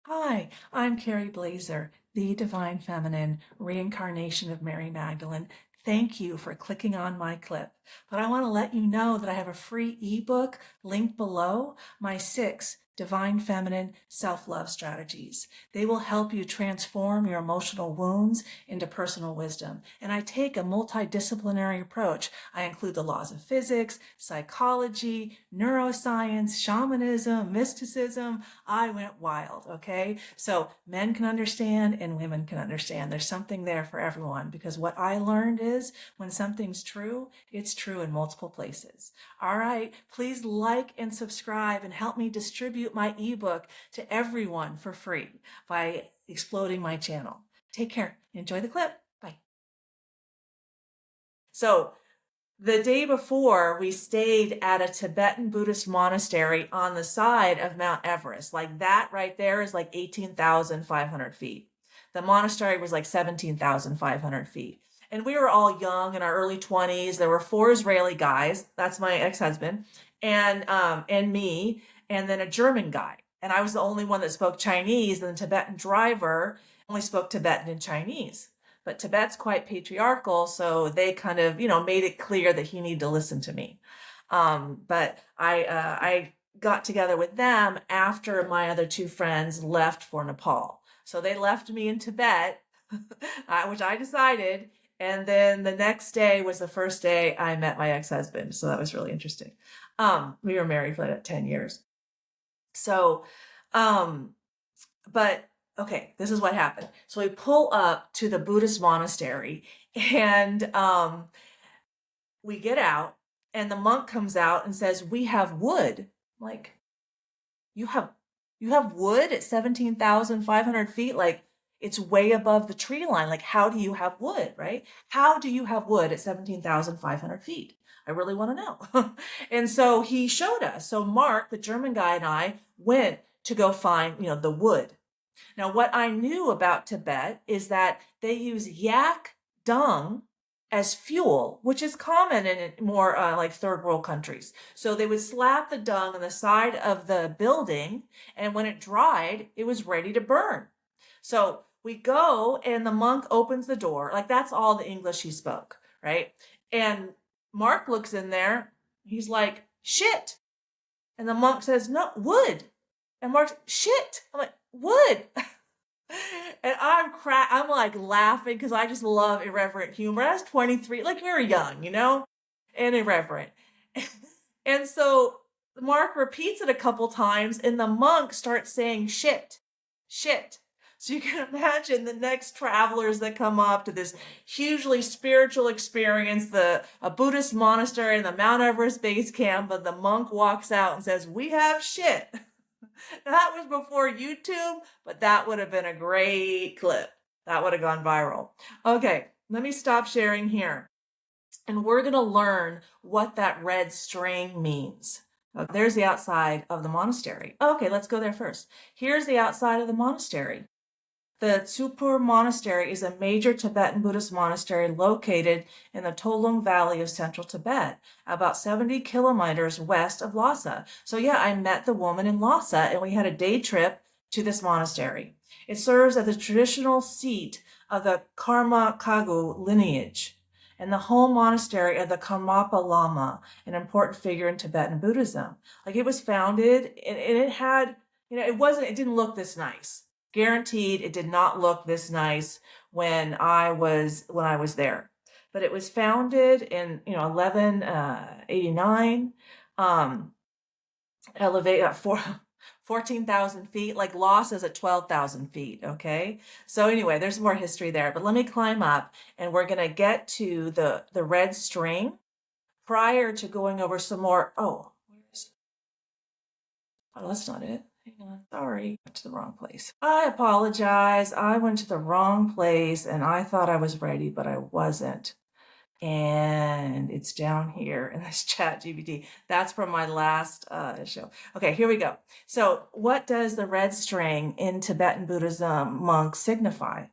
Hi, I'm Carrie Blazer, the Divine Feminine, reincarnation of Mary Magdalene. Thank you for clicking on my clip. But I want to let you know that I have a free ebook linked below, my 6 Divine Feminine Self-Love Strategies. They will help you transform your emotional wounds into personal wisdom. And I take a multidisciplinary approach. I include the laws of physics, psychology, neuroscience, shamanism, mysticism. I went wild, okay? So men can understand and women can understand. There's something there for everyone because what I learned is when something's true, it's true in multiple places. All right, please like and subscribe and help me distribute my ebook to everyone for free by exploding my channel. Take care. Enjoy the clip. Bye. So the day before, we stayed at a Tibetan Buddhist monastery on the side of Mount Everest. Like that right there is like 18,500 feet. The monastery was like 17,500 feet. And we were all young in our early 20s. There were 4 Israeli guys. That's my ex-husband and me, and then a German guy. And I was the only one that spoke Chinese, and the Tibetan driver only spoke Tibetan and Chinese. But Tibet's quite patriarchal, so they kind of, made it clear that he needed to listen to me. But I got together with them after my other 2 friends left for Nepal. So they left me in Tibet, which I decided. And then the next day was the first day I met my ex-husband. So that was really interesting. We were married for like 10 years. So, um, but okay, this is what happened. So we pull up to the Buddhist monastery and we get out and the monk comes out and says, "We have wood." I'm like, you have wood at 17,500 feet? Like it's way above the tree line. Like, how do you have wood, right? How do you have wood at 17,500 feet? I really want to know. And so he showed us. So Mark, the German guy, and I went to go find, the wood. Now, what I knew about Tibet is that they use yak dung as fuel, which is common in more like third world countries. So they would slap the dung on the side of the building, and when it dried, it was ready to burn. So we go, and the monk opens the door. Like that's all the English he spoke, right? And Mark looks in there. He's like, "Shit." And the monk says, "No, wood." And Mark's, "Shit." I'm like, "Wood." And I'm like laughing because I just love irreverent humor. I was 23, like we were young, and irreverent. And so Mark repeats it a couple times, and the monk starts saying shit, shit. So you can imagine the next travelers that come up to this hugely spiritual experience, a Buddhist monastery in the Mount Everest base camp, and the monk walks out and says, "We have shit." That was before YouTube, but that would have been a great clip. That would have gone viral. Okay, let me stop sharing here. And we're going to learn what that red string means. Okay, there's the outside of the monastery. Okay, let's go there first. Here's the outside of the monastery. The Tsupur Monastery is a major Tibetan Buddhist monastery located in the Tolung Valley of central Tibet, about 70 kilometers west of Lhasa. So yeah, I met the woman in Lhasa and we had a day trip to this monastery. It serves as the traditional seat of the Karmapa lineage and the home monastery of the Karmapa Lama, an important figure in Tibetan Buddhism. Like it was founded and it had, it didn't look this nice. Guaranteed it did not look this nice when I was there. But it was founded in 1189, elevated 14,000 feet, like Lhasa is at 12,000 feet, okay? So anyway, there's more history there, but let me climb up and we're gonna get to the red string prior to going over some more. Oh, that's not it. Hang on. Sorry. Went to the wrong place. I apologize. I went to the wrong place and I thought I was ready, but I wasn't. And it's down here in this chat GPT. That's from my last show. Okay, here we go. So what does the red string in Tibetan Buddhism monks signify?